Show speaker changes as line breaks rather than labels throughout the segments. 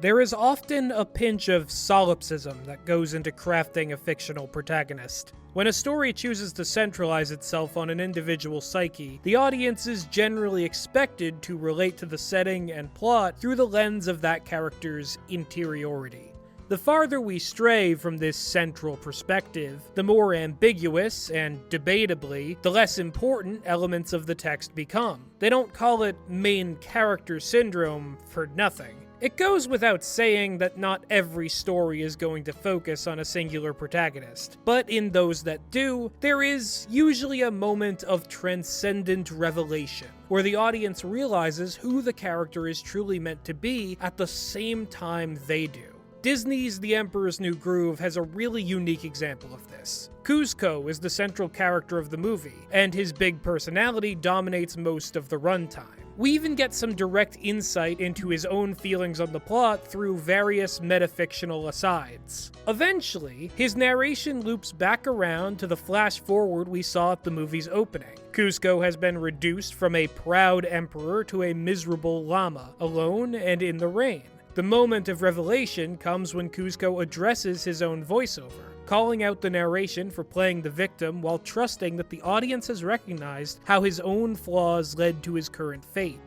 There is often a pinch of solipsism that goes into crafting a fictional protagonist. When a story chooses to centralize itself on an individual psyche, the audience is generally expected to relate to the setting and plot through the lens of that character's interiority. The farther we stray from this central perspective, the more ambiguous, and debatably, the less important elements of the text become. They don't call it main character syndrome for nothing. It goes without saying that not every story is going to focus on a singular protagonist, but in those that do, there is usually a moment of transcendent revelation, where the audience realizes who the character is truly meant to be at the same time they do. Disney's The Emperor's New Groove has a really unique example of this. Kuzco is the central character of the movie, and his big personality dominates most of the runtime. We even get some direct insight into his own feelings on the plot through various metafictional asides. Eventually, his narration loops back around to the flash forward we saw at the movie's opening. Kuzco has been reduced from a proud emperor to a miserable llama, alone and in the rain. The moment of revelation comes when Kuzco addresses his own voiceover, calling out the narration for playing the victim while trusting that the audience has recognized how his own flaws led to his current fate.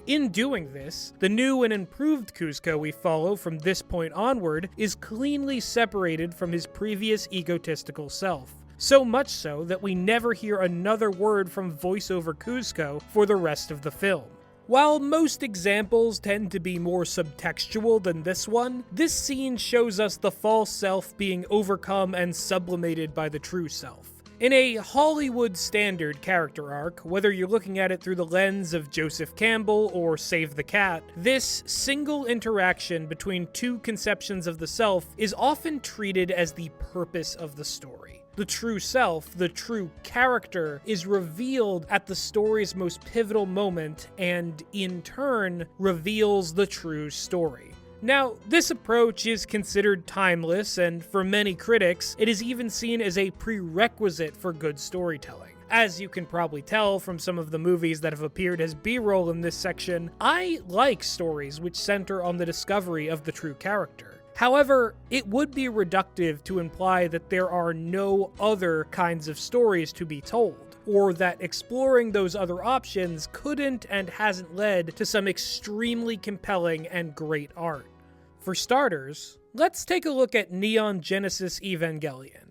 In doing this, the new and improved Kuzco we follow from this point onward is cleanly separated from his previous egotistical self. So much so that we never hear another word from voiceover Kuzco for the rest of the film. While most examples tend to be more subtextual than this one, this scene shows us the false self being overcome and sublimated by the true self. In a Hollywood standard character arc, whether you're looking at it through the lens of Joseph Campbell or Save the Cat, this single interaction between two conceptions of the self is often treated as the purpose of the story. The true self, the true character, is revealed at the story's most pivotal moment and, in turn, reveals the true story. Now, this approach is considered timeless, and for many critics, it is even seen as a prerequisite for good storytelling. As you can probably tell from some of the movies that have appeared as B-roll in this section, I like stories which center on the discovery of the true character. However, it would be reductive to imply that there are no other kinds of stories to be told, or that exploring those other options couldn't and hasn't led to some extremely compelling and great art. For starters, let's take a look at Neon Genesis Evangelion.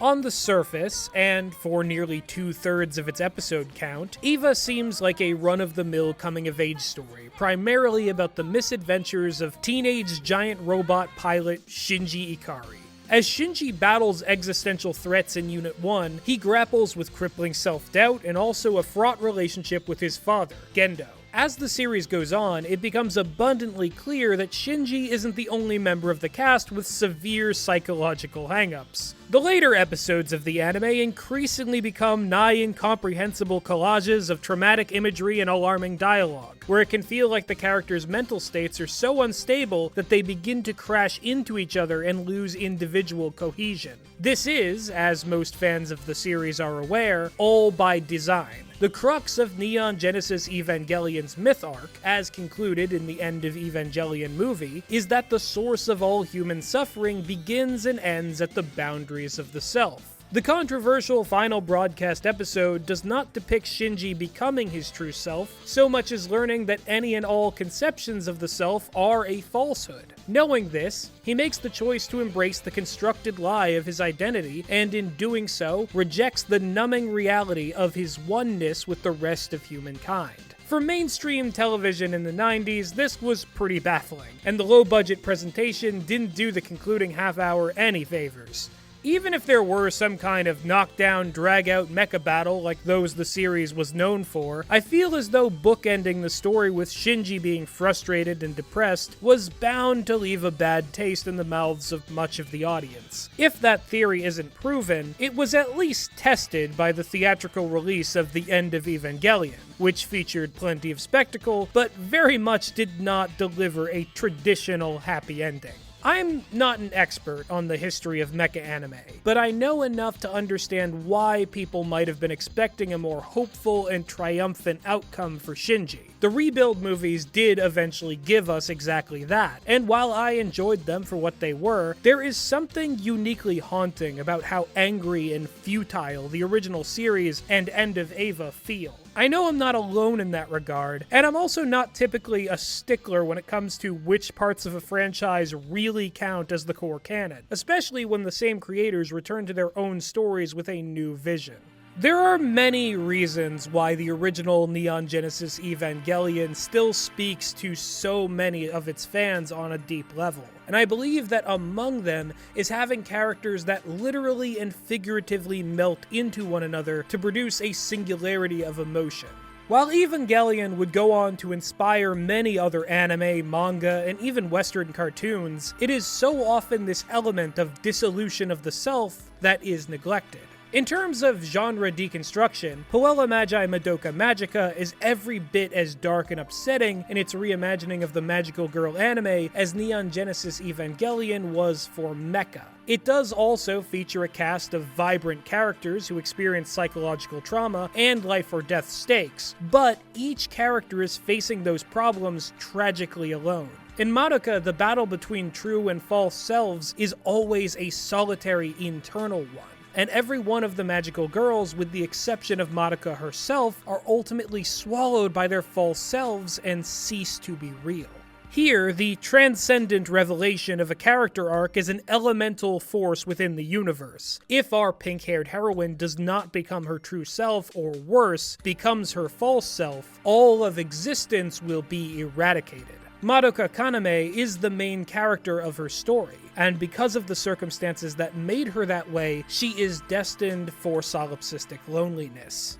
On the surface, and for nearly 2/3 of its episode count, EVA seems like a run-of-the-mill coming-of-age story, primarily about the misadventures of teenage giant robot pilot Shinji Ikari. As Shinji battles existential threats in Unit 1, he grapples with crippling self-doubt and also a fraught relationship with his father, Gendo. As the series goes on, it becomes abundantly clear that Shinji isn't the only member of the cast with severe psychological hangups. The later episodes of the anime increasingly become nigh incomprehensible collages of traumatic imagery and alarming dialogue, where it can feel like the characters' mental states are so unstable that they begin to crash into each other and lose individual cohesion. This is, as most fans of the series are aware, all by design. The crux of Neon Genesis Evangelion's myth arc, as concluded in the End of Evangelion movie, is that the source of all human suffering begins and ends at the boundaries of the self. The controversial final broadcast episode does not depict Shinji becoming his true self, so much as learning that any and all conceptions of the self are a falsehood. Knowing this, he makes the choice to embrace the constructed lie of his identity, and in doing so, rejects the numbing reality of his oneness with the rest of humankind. For mainstream television in the 90s, this was pretty baffling, and the low-budget presentation didn't do the concluding half-hour any favors. Even if there were some kind of knockdown, drag-out mecha battle like those the series was known for, I feel as though bookending the story with Shinji being frustrated and depressed was bound to leave a bad taste in the mouths of much of the audience. If that theory isn't proven, it was at least tested by the theatrical release of The End of Evangelion, which featured plenty of spectacle, but very much did not deliver a traditional happy ending. I'm not an expert on the history of mecha anime, but I know enough to understand why people might have been expecting a more hopeful and triumphant outcome for Shinji. The Rebuild movies did eventually give us exactly that, and while I enjoyed them for what they were, there is something uniquely haunting about how angry and futile the original series and End of Eva feel. I know I'm not alone in that regard, and I'm also not typically a stickler when it comes to which parts of a franchise really count as the core canon, especially when the same creators return to their own stories with a new vision. There are many reasons why the original Neon Genesis Evangelion still speaks to so many of its fans on a deep level, and I believe that among them is having characters that literally and figuratively melt into one another to produce a singularity of emotion. While Evangelion would go on to inspire many other anime, manga, and even Western cartoons, it is so often this element of dissolution of the self that is neglected. In terms of genre deconstruction, Puella Magi Madoka Magica is every bit as dark and upsetting in its reimagining of the magical girl anime as Neon Genesis Evangelion was for mecha. It does also feature a cast of vibrant characters who experience psychological trauma and life or death stakes, but each character is facing those problems tragically alone. In Madoka, the battle between true and false selves is always a solitary internal one. And every one of the magical girls, with the exception of Madoka herself, are ultimately swallowed by their false selves and cease to be real. Here, the transcendent revelation of a character arc is an elemental force within the universe. If our pink-haired heroine does not become her true self, or worse, becomes her false self, all of existence will be eradicated. Madoka Kaname is the main character of her story, and because of the circumstances that made her that way, she is destined for solipsistic loneliness.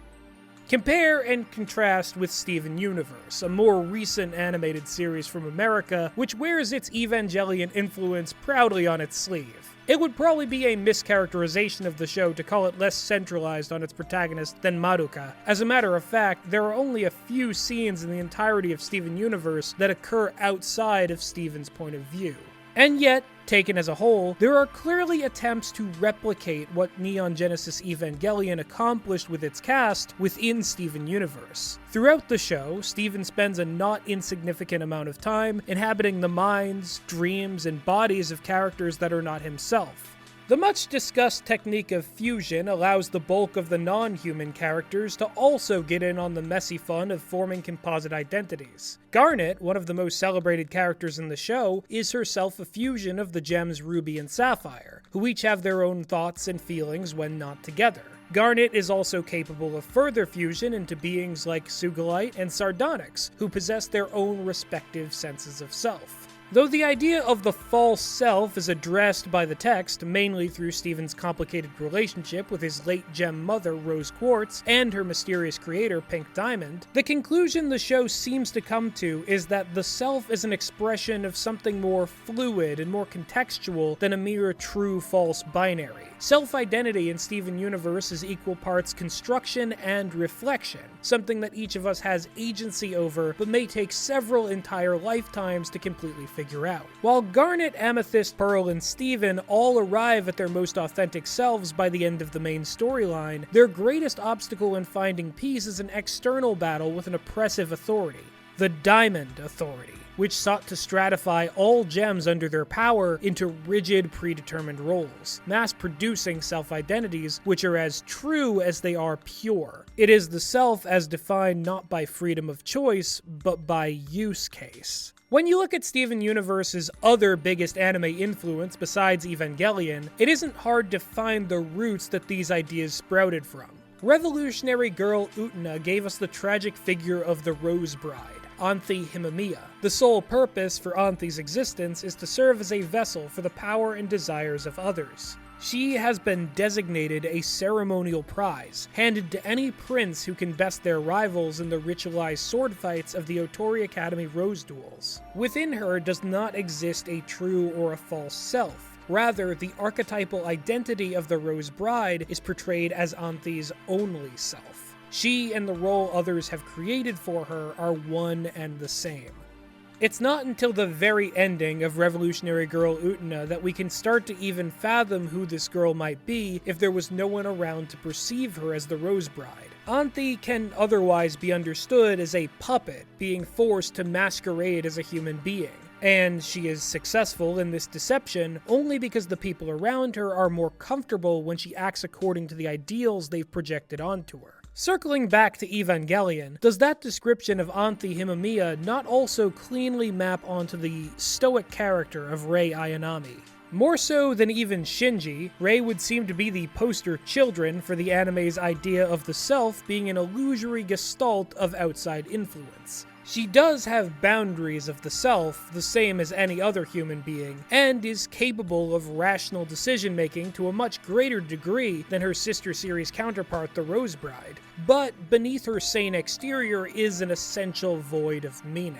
Compare and contrast with Steven Universe, a more recent animated series from America, which wears its Evangelion influence proudly on its sleeve. It would probably be a mischaracterization of the show to call it less centralized on its protagonist than Madoka. As a matter of fact, there are only a few scenes in the entirety of Steven Universe that occur outside of Steven's point of view. And yet, taken as a whole, there are clearly attempts to replicate what Neon Genesis Evangelion accomplished with its cast within Steven Universe. Throughout the show, Steven spends a not insignificant amount of time inhabiting the minds, dreams, and bodies of characters that are not himself. The much-discussed technique of fusion allows the bulk of the non-human characters to also get in on the messy fun of forming composite identities. Garnet, one of the most celebrated characters in the show, is herself a fusion of the gems Ruby and Sapphire, who each have their own thoughts and feelings when not together. Garnet is also capable of further fusion into beings like Sugalite and Sardonyx, who possess their own respective senses of self. Though the idea of the false self is addressed by the text mainly through Steven's complicated relationship with his late gem mother, Rose Quartz, and her mysterious creator, Pink Diamond, the conclusion the show seems to come to is that the self is an expression of something more fluid and more contextual than a mere true-false binary. Self-identity in Steven Universe is equal parts construction and reflection, something that each of us has agency over but may take several entire lifetimes to completely figure out. While Garnet, Amethyst, Pearl, and Steven all arrive at their most authentic selves by the end of the main storyline, their greatest obstacle in finding peace is an external battle with an oppressive authority, the Diamond Authority, which sought to stratify all gems under their power into rigid, predetermined roles, mass-producing self-identities which are as true as they are pure. It is the self as defined not by freedom of choice, but by use case. When you look at Steven Universe's other biggest anime influence besides Evangelion, it isn't hard to find the roots that these ideas sprouted from. Revolutionary girl Utena gave us the tragic figure of the Rose Bride, Anthy Himamiya. The sole purpose for Anthy's existence is to serve as a vessel for the power and desires of others. She has been designated a ceremonial prize, handed to any prince who can best their rivals in the ritualized sword fights of the Otori Academy Rose Duels. Within her does not exist a true or a false self. Rather, the archetypal identity of the Rose Bride is portrayed as Anthy's only self. She and the role others have created for her are one and the same. It's not until the very ending of Revolutionary Girl Utena that we can start to even fathom who this girl might be if there was no one around to perceive her as the Rose Bride. Anthy can otherwise be understood as a puppet being forced to masquerade as a human being. And she is successful in this deception only because the people around her are more comfortable when she acts according to the ideals they've projected onto her. Circling back to Evangelion, does that description of Anthy Himamiya not also cleanly map onto the stoic character of Rei Ayanami? More so than even Shinji, Rei would seem to be the poster children for the anime's idea of the self being an illusory gestalt of outside influence. She does have boundaries of the self, the same as any other human being, and is capable of rational decision-making to a much greater degree than her sister series counterpart, the Rose Bride. But beneath her sane exterior is an essential void of meaning.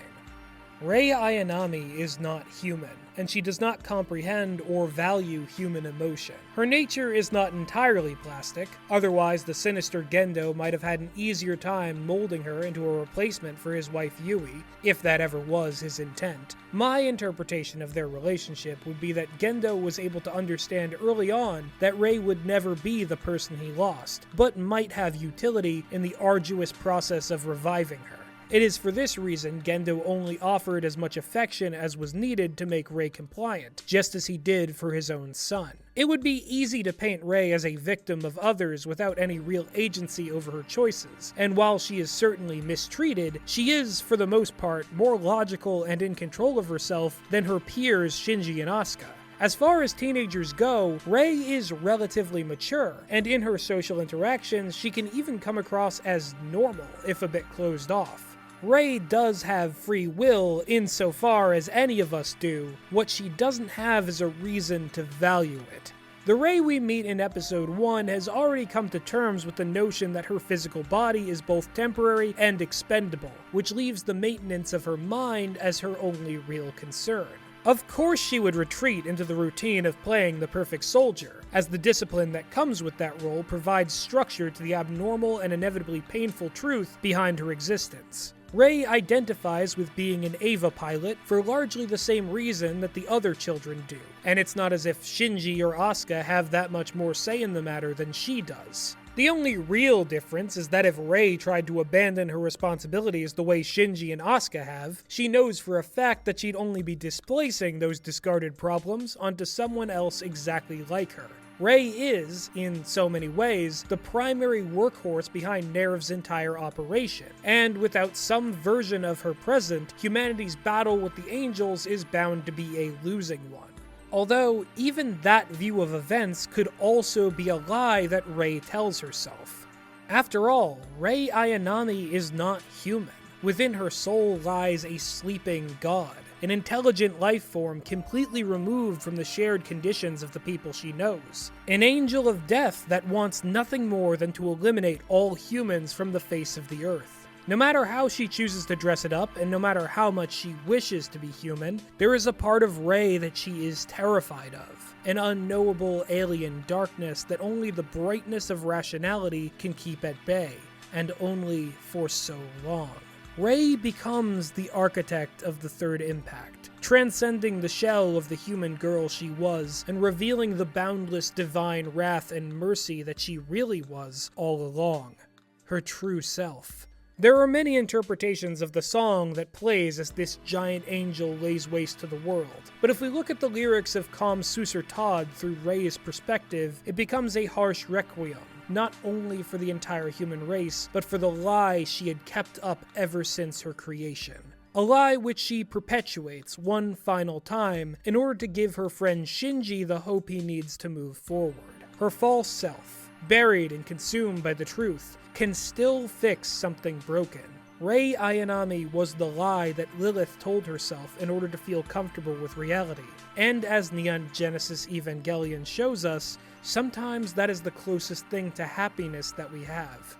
Rei Ayanami is not human, and she does not comprehend or value human emotion. Her nature is not entirely plastic, otherwise the sinister Gendo might have had an easier time molding her into a replacement for his wife Yui, if that ever was his intent. My interpretation of their relationship would be that Gendo was able to understand early on that Rei would never be the person he lost, but might have utility in the arduous process of reviving her. It is for this reason Gendo only offered as much affection as was needed to make Rei compliant, just as he did for his own son. It would be easy to paint Rei as a victim of others without any real agency over her choices, and while she is certainly mistreated, she is, for the most part, more logical and in control of herself than her peers Shinji and Asuka. As far as teenagers go, Rei is relatively mature, and in her social interactions, she can even come across as normal, if a bit closed off. Rei does have free will insofar as any of us do. What she doesn't have is a reason to value it. The Rei we meet in episode 1 has already come to terms with the notion that her physical body is both temporary and expendable, which leaves the maintenance of her mind as her only real concern. Of course she would retreat into the routine of playing the perfect soldier, as the discipline that comes with that role provides structure to the abnormal and inevitably painful truth behind her existence. Rei identifies with being an Eva pilot for largely the same reason that the other children do, and it's not as if Shinji or Asuka have that much more say in the matter than she does. The only real difference is that if Rei tried to abandon her responsibilities the way Shinji and Asuka have, she knows for a fact that she'd only be displacing those discarded problems onto someone else exactly like her. Rei is, in so many ways, the primary workhorse behind NERV's entire operation, and without some version of her present, humanity's battle with the angels is bound to be a losing one. Although, even that view of events could also be a lie that Rei tells herself. After all, Rei Ayanami is not human. Within her soul lies a sleeping god, an intelligent life form completely removed from the shared conditions of the people she knows. An angel of death that wants nothing more than to eliminate all humans from the face of the earth. No matter how she chooses to dress it up, and no matter how much she wishes to be human, there is a part of Rei that she is terrified of. An unknowable alien darkness that only the brightness of rationality can keep at bay, and only for so long. Rei becomes the architect of the third impact, transcending the shell of the human girl she was, and revealing the boundless divine wrath and mercy that she really was all along. Her true self. There are many interpretations of the song that plays as this giant angel lays waste to the world, but if we look at the lyrics of Kam Susur Todd through Rei's perspective, it becomes a harsh requiem, not only for the entire human race, but for the lie she had kept up ever since her creation. A lie which she perpetuates one final time in order to give her friend Shinji the hope he needs to move forward. Her false self, buried and consumed by the truth, can still fix something broken. Rei Ayanami was the lie that Lilith told herself in order to feel comfortable with reality. And as Neon Genesis Evangelion shows us, sometimes that is the closest thing to happiness that we have.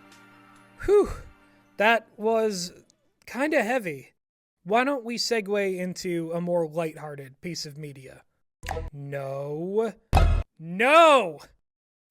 Whew, that was kinda heavy. Why don't we segue into a more lighthearted piece of media? No!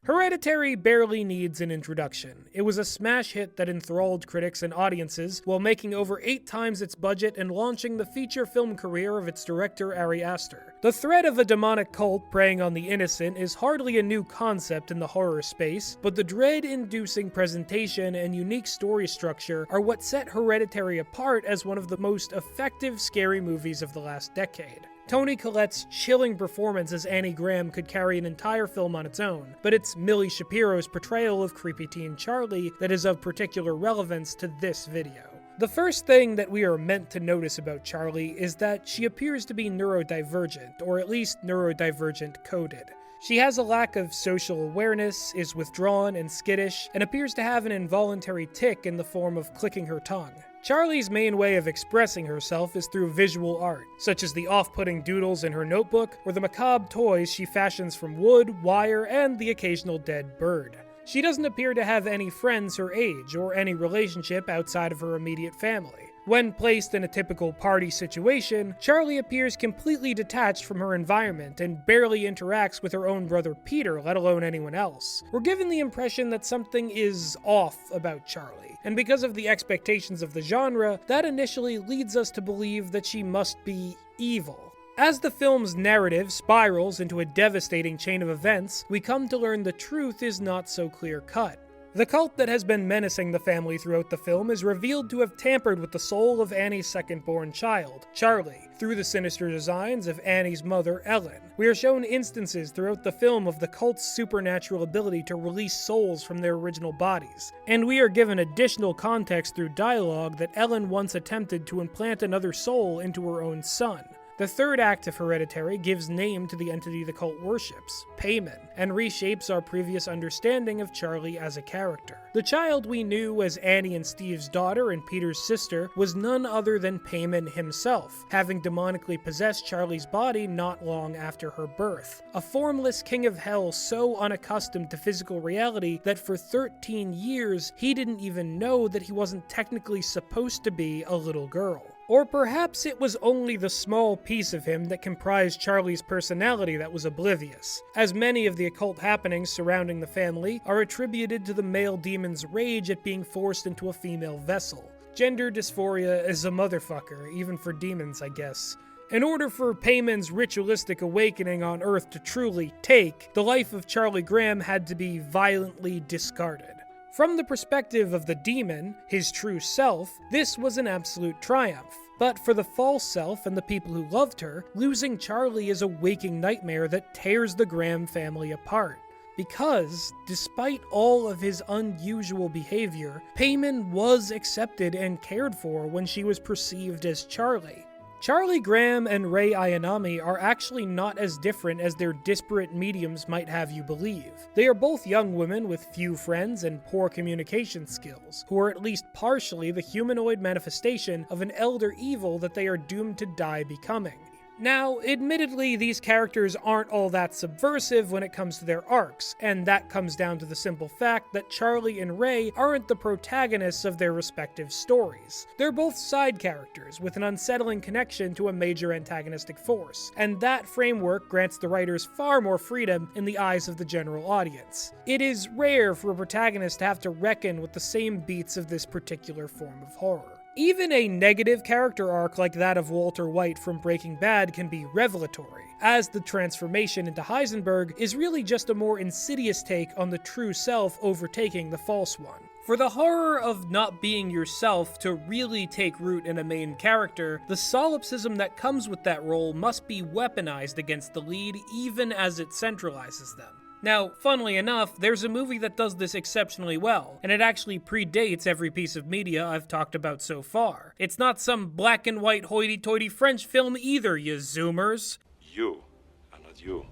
Hereditary barely needs an introduction. It was a smash hit that enthralled critics and audiences while making over 8 times its budget and launching the feature film career of its director Ari Aster. The threat of a demonic cult preying on the innocent is hardly a new concept in the horror space, but the dread-inducing presentation and unique story structure are what set Hereditary apart as one of the most effective scary movies of the last decade. Toni Collette's chilling performance as Annie Graham could carry an entire film on its own, but it's Millie Shapiro's portrayal of creepy teen Charlie that is of particular relevance to this video. The first thing that we are meant to notice about Charlie is that she appears to be neurodivergent, or at least neurodivergent coded. She has a lack of social awareness, is withdrawn and skittish, and appears to have an involuntary tic in the form of clicking her tongue. Charlie's main way of expressing herself is through visual art, such as the off-putting doodles in her notebook or the macabre toys she fashions from wood, wire, and the occasional dead bird. She doesn't appear to have any friends her age or any relationship outside of her immediate family. When placed in a typical party situation, Charlie appears completely detached from her environment and barely interacts with her own brother Peter, let alone anyone else. We're given the impression that something is off about Charlie, and because of the expectations of the genre, that initially leads us to believe that she must be evil. As the film's narrative spirals into a devastating chain of events, we come to learn the truth is not so clear-cut. The cult that has been menacing the family throughout the film is revealed to have tampered with the soul of Annie's second-born child, Charlie, through the sinister designs of Annie's mother, Ellen. We are shown instances throughout the film of the cult's supernatural ability to release souls from their original bodies, and we are given additional context through dialogue that Ellen once attempted to implant another soul into her own son. The third act of Hereditary gives name to the entity the cult worships, Payman, and reshapes our previous understanding of Charlie as a character. The child we knew as Annie and Steve's daughter and Peter's sister was none other than Payman himself, having demonically possessed Charlie's body not long after her birth. A formless king of hell so unaccustomed to physical reality that for 13 years he didn't even know that he wasn't technically supposed to be a little girl. Or perhaps it was only the small piece of him that comprised Charlie's personality that was oblivious, as many of the occult happenings surrounding the family are attributed to the male demon's rage at being forced into a female vessel. Gender dysphoria is a motherfucker, even for demons, I guess. In order for Payman's ritualistic awakening on Earth to truly take, the life of Charlie Graham had to be violently discarded. From the perspective of the demon, his true self, this was an absolute triumph. But for the false self and the people who loved her, losing Charlie is a waking nightmare that tears the Graham family apart. Because, despite all of his unusual behavior, Payman was accepted and cared for when she was perceived as Charlie. Charlie Graham and Rei Ayanami are actually not as different as their disparate mediums might have you believe. They are both young women with few friends and poor communication skills, who are at least partially the humanoid manifestation of an elder evil that they are doomed to die becoming. Now, admittedly, these characters aren't all that subversive when it comes to their arcs, and that comes down to the simple fact that Charlie and Rei aren't the protagonists of their respective stories. They're both side characters with an unsettling connection to a major antagonistic force, and that framework grants the writers far more freedom in the eyes of the general audience. It is rare for a protagonist to have to reckon with the same beats of this particular form of horror. Even a negative character arc like that of Walter White from Breaking Bad can be revelatory, as the transformation into Heisenberg is really just a more insidious take on the true self overtaking the false one. For the horror of not being yourself to really take root in a main character, the solipsism that comes with that role must be weaponized against the lead even as it centralizes them. Now, funnily enough, there's a movie that does this exceptionally well, and it actually predates every piece of media I've talked about so far. It's not some black and white hoity-toity French film either, you zoomers.
You are not you.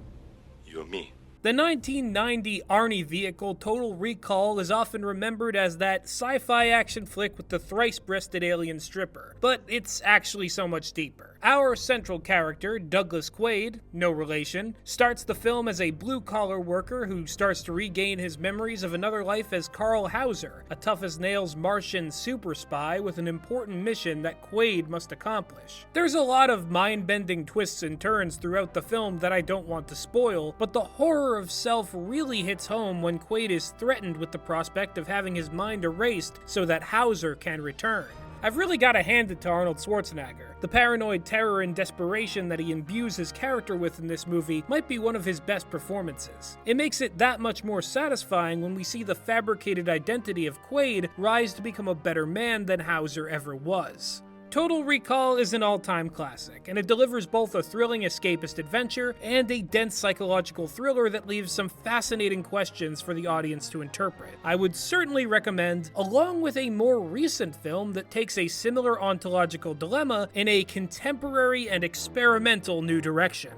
You're me.
The 1990 Arnie vehicle Total Recall is often remembered as that sci-fi action flick with the thrice-breasted alien stripper, but it's actually so much deeper. Our central character, Douglas Quaid, no relation, starts the film as a blue-collar worker who starts to regain his memories of another life as Carl Hauser, a tough-as-nails Martian super spy with an important mission that Quaid must accomplish. There's a lot of mind-bending twists and turns throughout the film that I don't want to spoil, but the horror horror of self really hits home when Quaid is threatened with the prospect of having his mind erased so that Hauser can return. I've really got to hand it to Arnold Schwarzenegger. The paranoid terror and desperation that he imbues his character with in this movie might be one of his best performances. It makes it that much more satisfying when we see the fabricated identity of Quaid rise to become a better man than Hauser ever was. Total Recall is an all-time classic, and it delivers both a thrilling escapist adventure and a dense psychological thriller that leaves some fascinating questions for the audience to interpret. I would certainly recommend, along with a more recent film that takes a similar ontological dilemma in a contemporary and experimental new direction.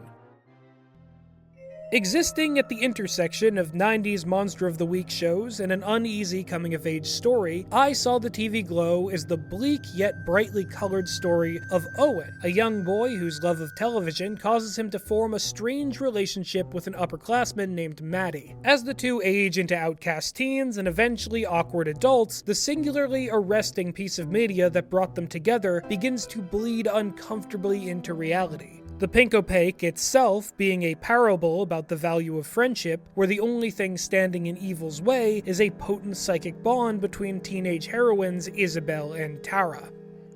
Existing at the intersection of 90s Monster of the Week shows and an uneasy coming-of-age story, I Saw the TV Glow is the bleak yet brightly colored story of Owen, a young boy whose love of television causes him to form a strange relationship with an upperclassman named Maddie. As the two age into outcast teens and eventually awkward adults, the singularly arresting piece of media that brought them together begins to bleed uncomfortably into reality. The Pink Opaque itself being a parable about the value of friendship, where the only thing standing in evil's way is a potent psychic bond between teenage heroines Isabel and Tara.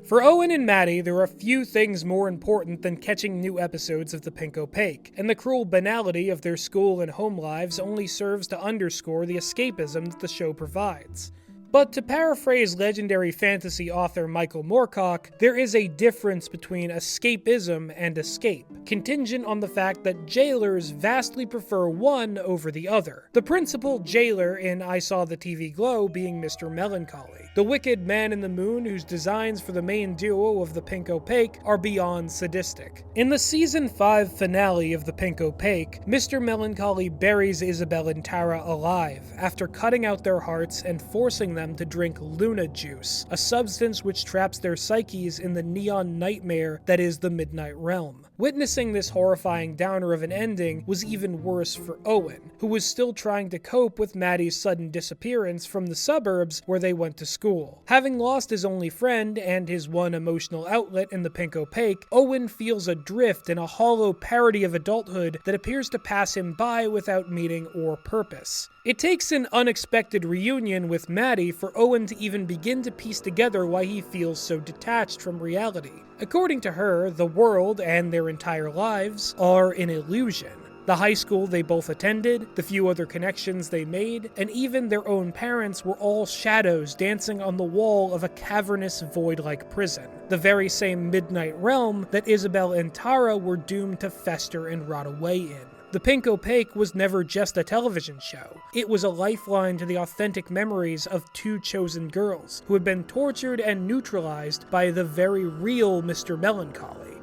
For Owen and Maddie, there are few things more important than catching new episodes of The Pink Opaque, and the cruel banality of their school and home lives only serves to underscore the escapism that the show provides. But to paraphrase legendary fantasy author Michael Moorcock, there is a difference between escapism and escape, contingent on the fact that jailers vastly prefer one over the other. The principal jailer in I Saw the TV Glow being Mr. Melancholy, the wicked man in the moon whose designs for the main duo of The Pink Opaque are beyond sadistic. In the season 5 finale of The Pink Opaque, Mr. Melancholy buries Isabel and Tara alive after cutting out their hearts and forcing them to drink Luna Juice, a substance which traps their psyches in the neon nightmare that is the Midnight Realm. Witnessing this horrifying downer of an ending was even worse for Owen, who was still trying to cope with Maddie's sudden disappearance from the suburbs where they went to school. Having lost his only friend and his one emotional outlet in the Pink Opaque, Owen feels adrift in a hollow parody of adulthood that appears to pass him by without meaning or purpose. It takes an unexpected reunion with Maddie for Owen to even begin to piece together why he feels so detached from reality. According to her, the world and their entire lives are an illusion. The high school they both attended, the few other connections they made, and even their own parents were all shadows dancing on the wall of a cavernous void-like prison. The very same Midnight Realm that Isabel and Tara were doomed to fester and rot away in. The Pink Opaque was never just a television show. It was a lifeline to the authentic memories of two chosen girls who had been tortured and neutralized by the very real Mr. Melancholy.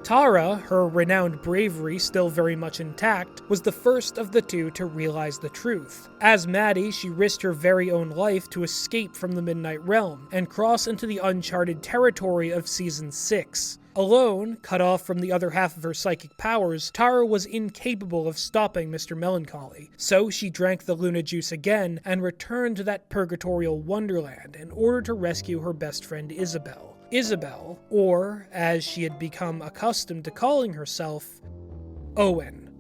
Tara, her renowned bravery still very much intact, was the first of the two to realize the truth. As Maddie, she risked her very own life to escape from the Midnight Realm and cross into the uncharted territory of Season 6. Alone, cut off from the other half of her psychic powers, Tara was incapable of stopping Mr. Melancholy, so she drank the Luna Juice again and returned to that purgatorial wonderland in order to rescue her best friend Isabel. Isabel, or, as she had become accustomed to calling herself, Owen.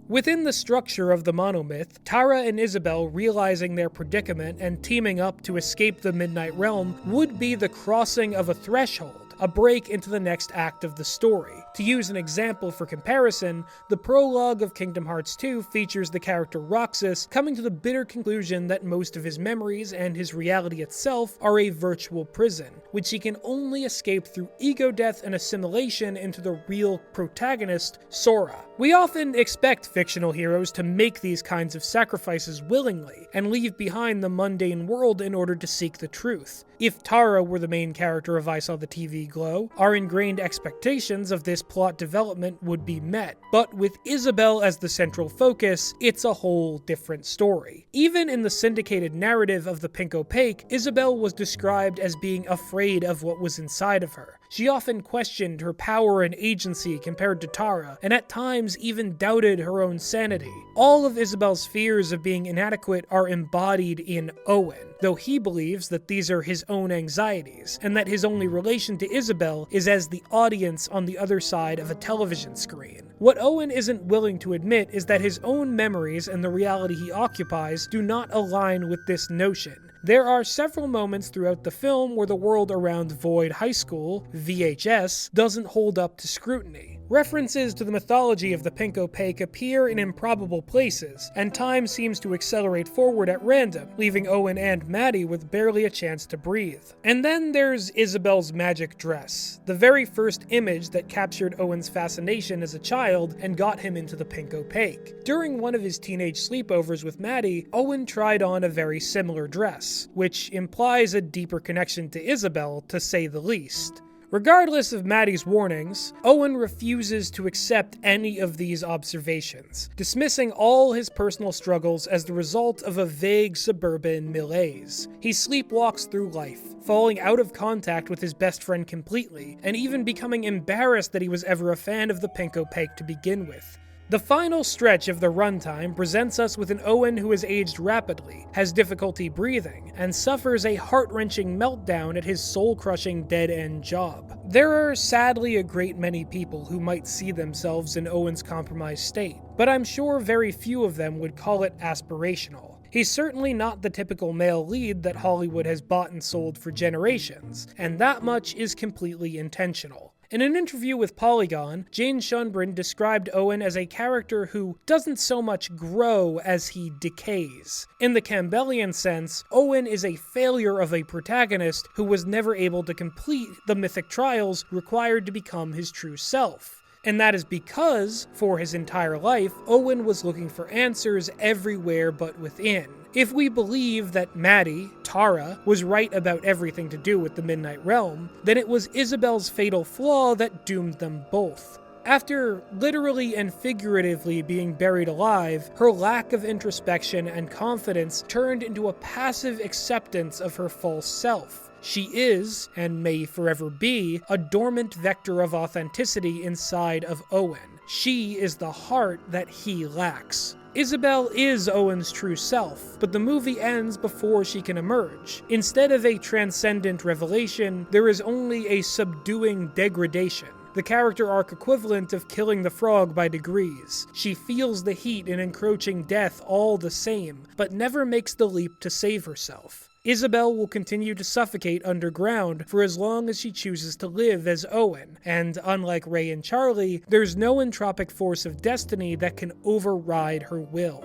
Within the structure of the monomyth, Tara and Isabel realizing their predicament and teaming up to escape the Midnight Realm would be the crossing of a threshold, a break into the next act of the story. To use an example for comparison, the prologue of Kingdom Hearts 2 features the character Roxas coming to the bitter conclusion that most of his memories and his reality itself are a virtual prison, which he can only escape through ego death and assimilation into the real protagonist, Sora. We often expect fictional heroes to make these kinds of sacrifices willingly, and leave behind the mundane world in order to seek the truth. If Tara were the main character of I Saw the TV Glow, our ingrained expectations of this plot development would be met. But with Isabel as the central focus, it's a whole different story. Even in the syndicated narrative of the Pink Opaque, Isabel was described as being afraid of what was inside of her. She often questioned her power and agency compared to Tara, and at times even doubted her own sanity. All of Isabel's fears of being inadequate are embodied in Owen, though he believes that these are his own anxieties, and that his only relation to Isabel is as the audience on the other side of a television screen. What Owen isn't willing to admit is that his own memories and the reality he occupies do not align with this notion. There are several moments throughout the film where the world around Void High School, VHS, doesn't hold up to scrutiny. References to the mythology of the Pink Opaque appear in improbable places, and time seems to accelerate forward at random, leaving Owen and Maddie with barely a chance to breathe. And then there's Isabel's magic dress, the very first image that captured Owen's fascination as a child and got him into the Pink Opaque. During one of his teenage sleepovers with Maddie, Owen tried on a very similar dress, which implies a deeper connection to Isabel, to say the least. Regardless of Maddie's warnings, Owen refuses to accept any of these observations, dismissing all his personal struggles as the result of a vague suburban malaise. He sleepwalks through life, falling out of contact with his best friend completely, and even becoming embarrassed that he was ever a fan of the Pink Opaque to begin with. The final stretch of the runtime presents us with an Owen who has aged rapidly, has difficulty breathing, and suffers a heart-wrenching meltdown at his soul-crushing dead-end job. There are sadly a great many people who might see themselves in Owen's compromised state, but I'm sure very few of them would call it aspirational. He's certainly not the typical male lead that Hollywood has bought and sold for generations, and that much is completely intentional. In an interview with Polygon, Jane Schunbrand described Owen as a character who doesn't so much grow as he decays. In the Campbellian sense, Owen is a failure of a protagonist who was never able to complete the mythic trials required to become his true self. And that is because, for his entire life, Owen was looking for answers everywhere but within. If we believe that Maddie, Tara, was right about everything to do with the Midnight Realm, then it was Isabel's fatal flaw that doomed them both. After literally and figuratively being buried alive, her lack of introspection and confidence turned into a passive acceptance of her false self. She is, and may forever be, a dormant vector of authenticity inside of Owen. She is the heart that he lacks. Isabel is Owen's true self, but the movie ends before she can emerge. Instead of a transcendent revelation, there is only a subduing degradation. The character arc equivalent of killing the frog by degrees. She feels the heat and encroaching death all the same, but never makes the leap to save herself. Isabel will continue to suffocate underground for as long as she chooses to live as Owen, and unlike Ray and Charlie, there's no entropic force of destiny that can override her will.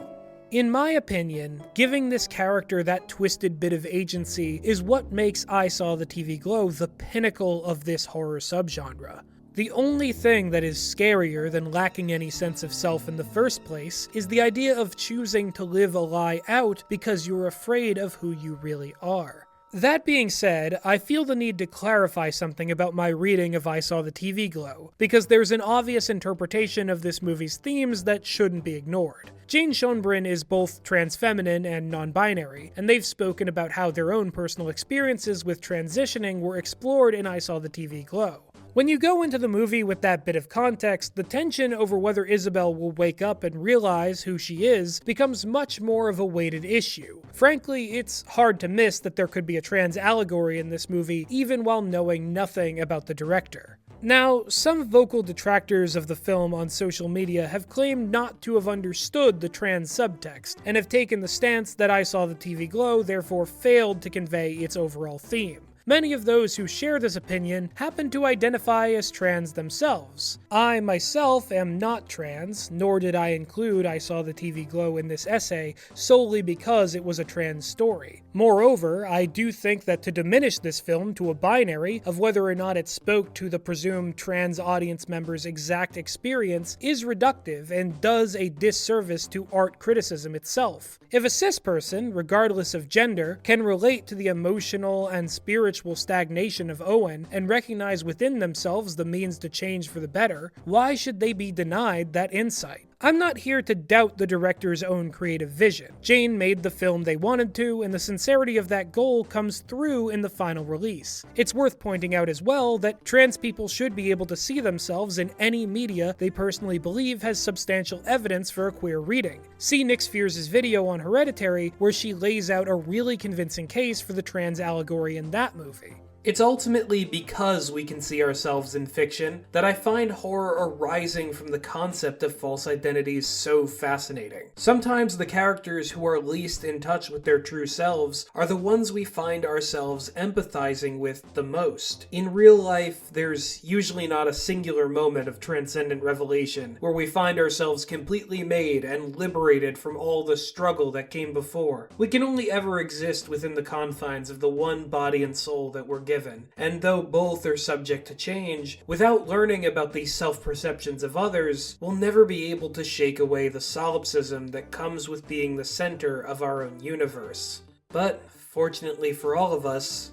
In my opinion, giving this character that twisted bit of agency is what makes I Saw the TV Glow the pinnacle of this horror subgenre. The only thing that is scarier than lacking any sense of self in the first place is the idea of choosing to live a lie out because you're afraid of who you really are. That being said, I feel the need to clarify something about my reading of I Saw the TV Glow, because there's an obvious interpretation of this movie's themes that shouldn't be ignored. Jane Schunbrand is both trans-feminine and non-binary, and they've spoken about how their own personal experiences with transitioning were explored in I Saw the TV Glow. When you go into the movie with that bit of context, the tension over whether Isabel will wake up and realize who she is becomes much more of a weighted issue. Frankly, it's hard to miss that there could be a trans allegory in this movie, even while knowing nothing about the director. Now, some vocal detractors of the film on social media have claimed not to have understood the trans subtext, and have taken the stance that I Saw the TV Glow therefore failed to convey its overall theme. Many of those who share this opinion happen to identify as trans themselves. I myself am not trans, nor did I include I Saw the TV Glow in this essay solely because it was a trans story. Moreover, I do think that to diminish this film to a binary of whether or not it spoke to the presumed trans audience member's exact experience is reductive and does a disservice to art criticism itself. If a cis person, regardless of gender, can relate to the emotional and spiritual stagnation of Owen and recognize within themselves the means to change for the better, why should they be denied that insight? I'm not here to doubt the director's own creative vision. Jane made the film they wanted to, and the sincerity of that goal comes through in the final release. It's worth pointing out as well that trans people should be able to see themselves in any media they personally believe has substantial evidence for a queer reading. See Nyx Fears' video on Hereditary, where she lays out a really convincing case for the trans allegory in that movie. It's ultimately because we can see ourselves in fiction that I find horror arising from the concept of false identities so fascinating. Sometimes the characters who are least in touch with their true selves are the ones we find ourselves empathizing with the most. In real life, there's usually not a singular moment of transcendent revelation where we find ourselves completely made and liberated from all the struggle that came before. We can only ever exist within the confines of the one body and soul that we're given. And though both are subject to change, without learning about the self-perceptions of others, we'll never be able to shake away the solipsism that comes with being the center of our own universe. But, fortunately for all of us,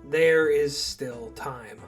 there is still time.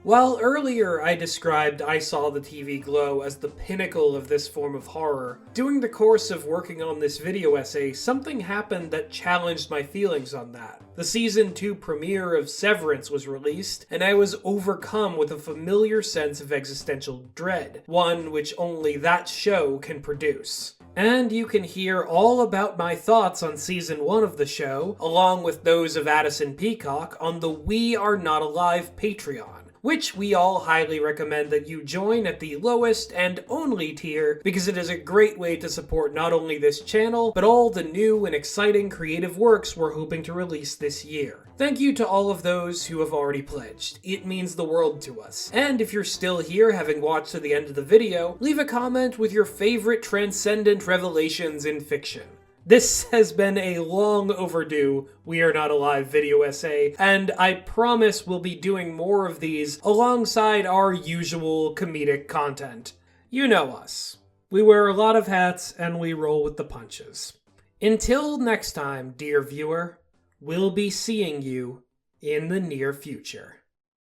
While earlier I described I Saw the TV Glow as the pinnacle of this form of horror, during the course of working on this video essay, something happened that challenged my feelings on that. The Season 2 premiere of Severance was released, and I was overcome with a familiar sense of existential dread, one which only that show can produce. And you can hear all about my thoughts on Season 1 of the show, along with those of Addison Peacock, on the We Are Not Alive Patreon, which we all highly recommend that you join at the lowest and only tier, because it is a great way to support not only this channel, but all the new and exciting creative works we're hoping to release this year. Thank you to all of those who have already pledged. It means the world to us. And if you're still here, having watched to the end of the video, leave a comment with your favorite transcendent revelations in fiction. This has been a long overdue We Are Not Alive video essay, and I promise we'll be doing more of these alongside our usual comedic content. You know us. We wear a lot of hats and we roll with the punches. Until next time, dear viewer, we'll be seeing you in the near future.